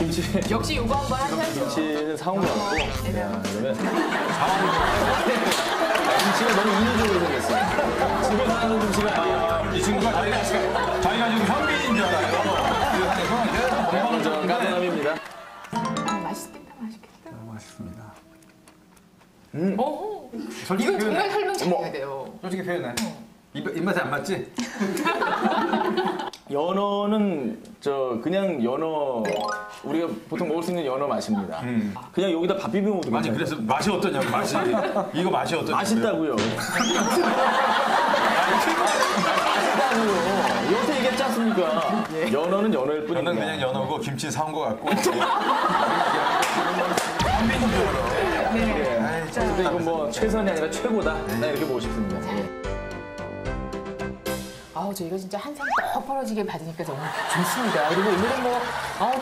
김치. 역시 요거 한번 하셔야죠. 김치는 사온 거 같고. 왜냐면 김치가 너무 인위적으로 생겼어요. 집에 사는 김치가 이 친구가 자기가 지금 현빈인 줄 알아요. 저 까다남입니다. 맛있겠다, 맛있겠다. 맛있습니다. 이건 정말 설명 잘해야 돼요. 솔직히 표현해. 입맛에 안 맞지? 연어는 그냥 연어 우리가 보통 먹을 수 있는 연어 맛입니다. 그냥 여기다 밥 비벼 먹어도 아니 괜찮아요. 그래서 맛이 어떠냐고 맛이. 이거 맛이 어떠냐고. 맛있다고요. 맛있다고요. 요새 얘기했지 않습니까? 연어는 연어일 뿐입니다. 저는 그냥 연어고 김치 사온 거 같고. 현빈인 줄 알아. 네. 근데 이건 뭐 최선이 아니라 최고다. 나 이렇게 보고 싶습니다. 아우, 저희가 진짜 한 상 떡 벌어지게 받으니까 너무 좋습니다. 그리고 오늘은 뭐,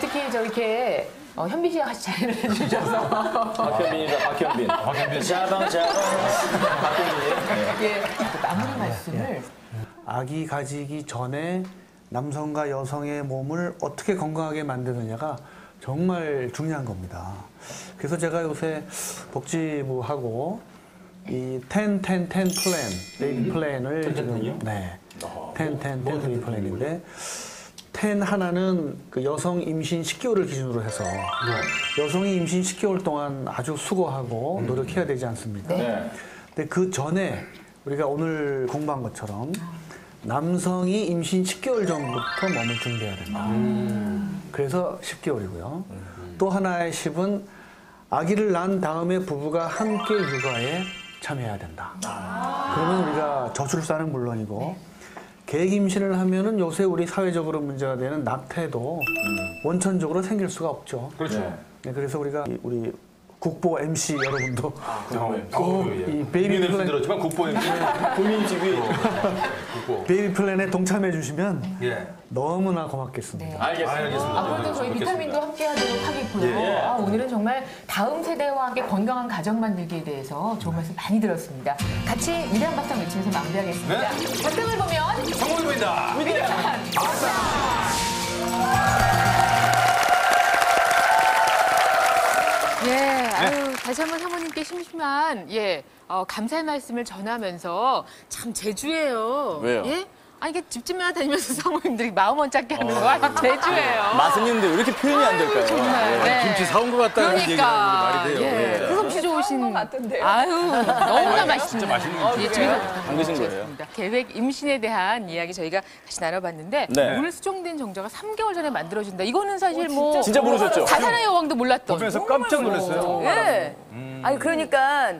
특히 저렇게 현빈 씨가 같이 자리를 해주셔서. 박현빈이다, 박현빈. 박현빈. 자방, 박현빈이. 예, 마무리 말씀을. 아기 가지기 전에 남성과 여성의 몸을 어떻게 건강하게 만드느냐가 정말 중요한 겁니다. 그래서 제가 요새 복지부하고 이 10-10-10 플랜, 베이비 플랜을 지금, 네. 10-10-10 베이비 플랜인데, 10 하나는 그 여성 임신 10개월을 기준으로 해서 여성이 임신 10개월 동안 아주 수고하고 노력해야 되지 않습니까? 네. 근데 그 전에 우리가 오늘 공부한 것처럼 남성이 임신 10개월 전부터 몸을 준비해야 된다. 그래서 10개월이고요. 또 하나의 10은 아기를 낳은 다음에 부부가 함께 육아에 참여해야 된다. 그러면 우리가 저출산은 물론이고 계획 임신을 하면은 요새 우리 사회적으로 문제가 되는 낙태도 원천적으로 생길 수가 없죠. 그렇죠. 네, 그래서 우리 국보 MC 여러분도 이 베이비 베이비 플랜 플랜 들었지만 국보인 국민TV. 베이비 플랜에 동참해 주시면 예. 너무나 고맙겠습니다. 네. 알겠습니다. 앞으로도 저희 비타민도 함께 하도록 하겠고요. 예. 오늘은 정말 다음 세대와 함께 건강한 가정 만들기에 대해서 좋은 말씀 많이 들었습니다. 같이 위대한 박상 외치면서 마무리하겠습니다. 박상을 보면 성공이 보인다. 위대한 예, 아유, 다시 한번 사모님께 심심한 감사의 말씀을 전하면서 참 제주예요. 왜요? 예? 아니 이게 집집마다 다니면서 사모님들이 마음 원짝게 하는 거 아주 제주예요. 마승님들 왜 이렇게 표현이 안 될까요? 정말. 네. 김치 사온 거 같다는 얘기가 그러니까 말이 돼요. 예, 예. 솜씨 좋으신 같은데요? 아유 너무나 맛있는 진짜 맛있는 김치. 예, 저희가 안 드신 거예요? 그렇습니다. 계획 임신에 대한 이야기 저희가 다시 나눠봤는데 네. 오늘 수정된 정자가 3개월 전에 만들어진다. 이거는 사실 뭐 진짜 모르셨죠? 자산의 여왕도 몰랐던. 보면서 깜짝 놀랐어요. 예. 아니 그러니까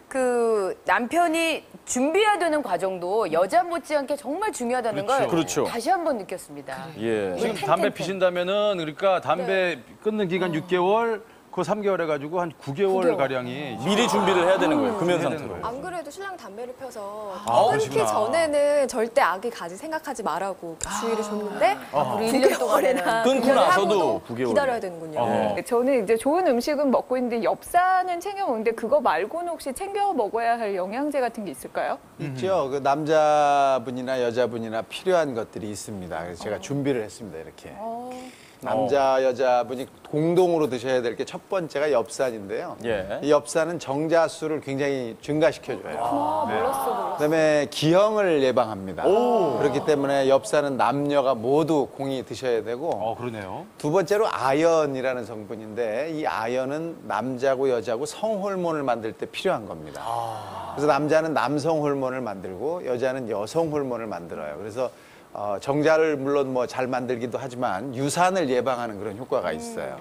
그 남편이 준비해야 되는 과정도 여자 못지않게 정말 중요하다는 걸 그렇죠. 다시 한번 느꼈습니다. 예. 지금 담배 피신다면은 그러니까 담배 끊는 기간 6개월, 그 3개월 해가지고 한 9개월 가량이 미리 준비를 해야 되는 거예요. 금연 상태로. 안 그래도 신랑 담배를 펴서 끊기 그러시구나. 전에는 절대 아기 가지 생각하지 말라고 주의를 줬는데 우리 1년 동안에는 9개월이나 끊고 나서도 9개월. 기다려야 되는군요. 저는 이제 좋은 음식은 먹고 있는데 엽산은 챙겨 먹는데 그거 말고는 혹시 챙겨 먹어야 할 영양제 같은 게 있을까요? 있죠. 그 남자분이나 여자분이나 필요한 것들이 있습니다. 그래서 제가 준비를 했습니다. 이렇게. 남자, 여자분이 공동으로 드셔야 될 게 첫 번째가 엽산인데요. 예. 이 엽산은 정자수를 굉장히 증가시켜줘요. 몰랐어. 그다음에 기형을 예방합니다. 그렇기 때문에 엽산은 남녀가 모두 공이 드셔야 되고 그러네요. 두 번째로 아연이라는 성분인데 이 아연은 남자고 여자고 성호르몬을 만들 때 필요한 겁니다. 그래서 남자는 남성 호르몬을 만들고 여자는 여성 호르몬을 만들어요. 그래서 정자를 물론 뭐 잘 만들기도 하지만 유산을 예방하는 그런 효과가 있어요.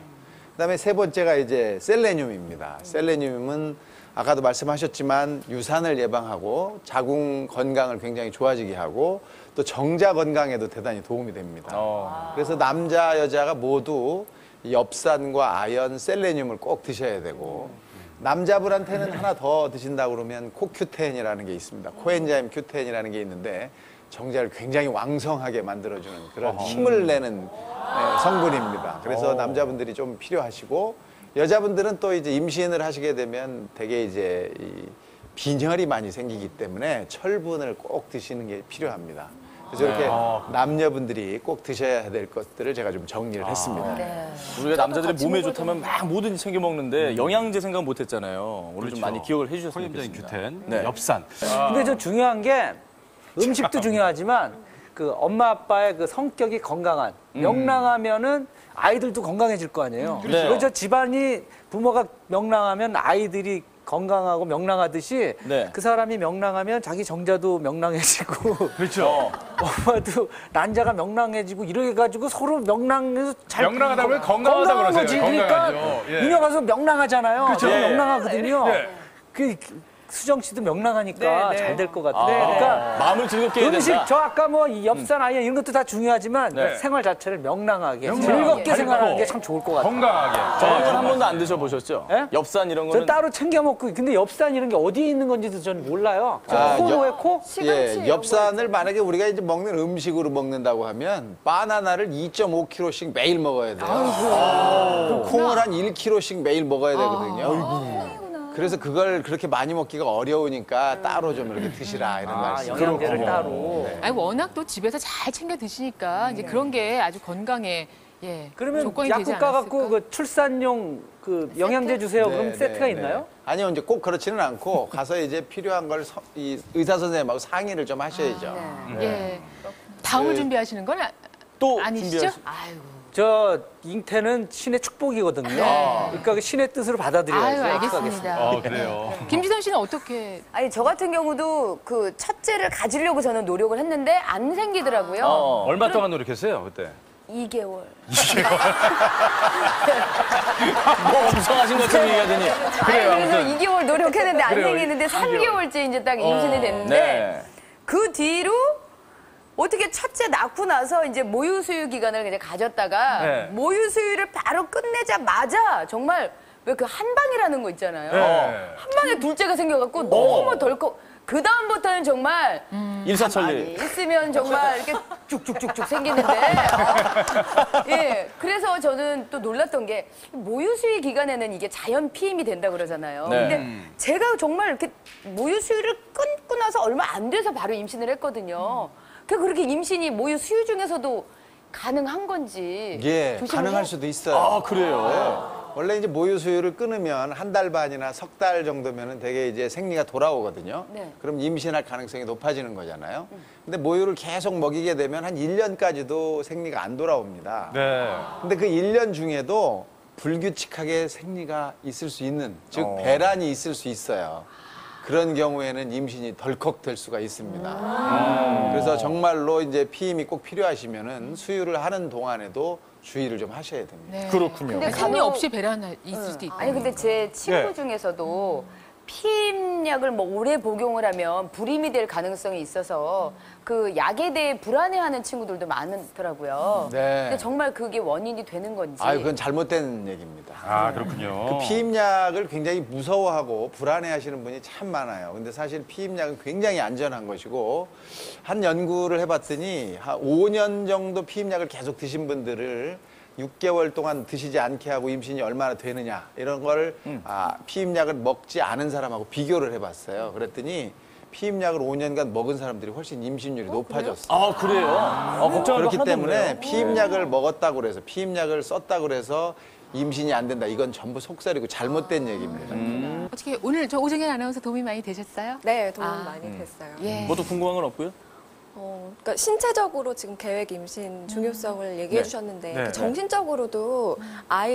그다음에 세 번째가 이제 셀레늄입니다. 셀레늄은 아까도 말씀하셨지만 유산을 예방하고 자궁 건강을 굉장히 좋아지게 하고 또 정자 건강에도 대단히 도움이 됩니다. 그래서 남자, 여자가 모두 이 엽산과 아연, 셀레늄을 꼭 드셔야 되고 남자분한테는 하나 더 드신다고 그러면 코큐텐이라는 게 있습니다. 코엔자임 큐텐이라는 게 있는데 정자를 굉장히 왕성하게 만들어주는 그런 힘을 내는 성분입니다. 그래서 남자분들이 좀 필요하시고 여자분들은 또 이제 임신을 하시게 되면 되게 이제 이 빈혈이 많이 생기기 때문에 철분을 꼭 드시는 게 필요합니다. 그래서 이렇게 남녀분들이 꼭 드셔야 될 것들을 제가 좀 정리를 했습니다. 우리가 남자들이 몸에 좋다면 막 뭐든지 챙겨 먹는데 영양제 생각 못 했잖아요. 오늘 좀 많이 기억을 해주셨으면 포임자인 좋겠습니다. 규텐, 네. 엽산. 근데 저 중요한 게 음식도 중요하지만 그 엄마 아빠의 그 성격이 건강한 명랑하면은 아이들도 건강해질 거 아니에요. 그렇죠. 그래서 집안이 부모가 명랑하면 아이들이 건강하고 명랑하듯이 네. 그 사람이 명랑하면 자기 정자도 명랑해지고 그렇죠. 엄마도 난자가 명랑해지고 이렇게 가지고 서로 명랑해서 잘 명랑하다 보면 건강하다 건강한 그러세요. 거지. 그러니까 건강하죠. 예. 민혁 가서 명랑하잖아요. 그렇죠. 저도 예. 명랑하거든요. 예. 그 수정 씨도 명랑하니까 네, 네. 잘 될 것 같아요. 그러니까 마음을 즐겁게 해야 음식 된다. 저 아까 뭐 이 엽산 아이언 이런 것도 다 중요하지만 네. 생활 자체를 명랑하게 명랑하게. 즐겁게 생활하는 밝고. 게 참 좋을 것 같아요. 건강하게. 저는 한 번도 안 드셔보셨죠? 예? 엽산 이런 저 거는 따로 챙겨 먹고 근데 엽산 이런 게 어디에 있는 건지도 저는 몰라요. 아, 코노에 코? 예, 엽산을 만약에 우리가 이제 먹는 음식으로 먹는다고 하면 바나나를 2.5kg씩 매일 먹어야 돼요. 콩을 한 1kg씩 매일 먹어야 되거든요. 그래서 그걸 그렇게 많이 먹기가 어려우니까 따로 좀 이렇게 드시라 이런 말씀. 영양제를 따로. 아니 워낙 또 집에서 잘 챙겨 드시니까 이제 그런 게 아주 건강에 그러면 조건이 되지 약국 가갖고 않았을까? 그 출산용 그 영양제 주세요. 그럼 세트가 있나요? 아니요, 이제 꼭 그렇지는 않고 가서 이제 필요한 걸 이 의사 선생님하고 상의를 좀 하셔야죠. 예. 다음을 준비하시는 건 또 아니시죠? 준비하시- 아유. 저 잉태는 신의 축복이거든요. 그러니까 그 신의 뜻으로 받아들여야죠. 아유, 알겠습니다. 그래요. 김지선 씨는 어떻게 아니 저 같은 경우도 그 첫째를 가지려고 저는 노력을 했는데 안 생기더라고요. 얼마 동안 노력했어요, 그때? 2개월. 뭐 엉성하신 것처럼 얘기하더니. 그래요, 아니 그래서 아무튼. 2개월 노력했는데 안 그래요, 생기는데 3개월째 이제 딱 임신이 됐는데 네. 그 뒤로 어떻게 첫째 낳고 나서 이제 모유 수유 기간을 이제 가졌다가 네. 모유 수유를 바로 끝내자마자 정말 왜 그 한방이라는 거 있잖아요. 네. 한 방에 둘째가 생겨갖고 너무 덜컥. 그 다음부터는 정말 일사천리. 있으면 정말 이렇게 쭉쭉쭉쭉 생기는데 예 그래서 저는 또 놀랐던 게 모유 수유 기간에는 이게 자연 피임이 된다 그러잖아요. 네. 근데 제가 정말 이렇게 모유 수유를 끊고 나서 얼마 안 돼서 바로 임신을 했거든요. 그렇게 임신이 모유 수유 중에서도 가능한 건지 예, 조심을 가능할 해요. 수도 있어요. 아, 그래요? 원래 이제 모유 수유를 끊으면 한 달 반이나 석 달 정도면은 되게 이제 생리가 돌아오거든요. 네. 그럼 임신할 가능성이 높아지는 거잖아요. 근데 모유를 계속 먹이게 되면 한 1년까지도 생리가 안 돌아옵니다. 네. 근데 그 1년 중에도 불규칙하게 생리가 있을 수 있는, 즉 배란이 있을 수 있어요. 그런 경우에는 임신이 덜컥 될 수가 있습니다. 그래서 정말로 이제 피임이 꼭 필요하시면은 수유를 하는 동안에도 주의를 좀 하셔야 됩니다. 네. 그렇군요. 근데 생리 간혹- 없이 배란 있을 수도 있다. 아니 근데 제 친구 네. 중에서도 피임약을 뭐 오래 복용을 하면 불임이 될 가능성이 있어서 그 약에 대해 불안해하는 친구들도 많더라고요. 네. 근데 정말 그게 원인이 되는 건지. 아, 그건 잘못된 얘기입니다. 아, 그렇군요. 그 피임약을 굉장히 무서워하고 불안해하시는 분이 참 많아요. 근데 사실 피임약은 굉장히 안전한 것이고 한 연구를 해봤더니 한 5년 정도 피임약을 계속 드신 분들을 6개월 동안 드시지 않게 하고 임신이 얼마나 되느냐 이런 거를 피임약을 먹지 않은 사람하고 비교를 해봤어요. 그랬더니 피임약을 5년간 먹은 사람들이 훨씬 임신율이 높아졌어요. 아, 그래요? 걱정할 거 그렇기 하나도 때문에 없네요. 피임약을 먹었다고 그래서 피임약을 썼다고 그래서 임신이 안 된다. 이건 전부 속설이고 잘못된 얘기입니다. 어떻게 오늘 저 오정현 아나운서 도움이 많이 되셨어요? 네, 도움이 아. 많이 됐어요. 예. 뭐또 궁금한 건 없고요? 그러니까 신체적으로 지금 계획 임신 중요성을 얘기해 네. 주셨는데 네. 정신적으로도 아이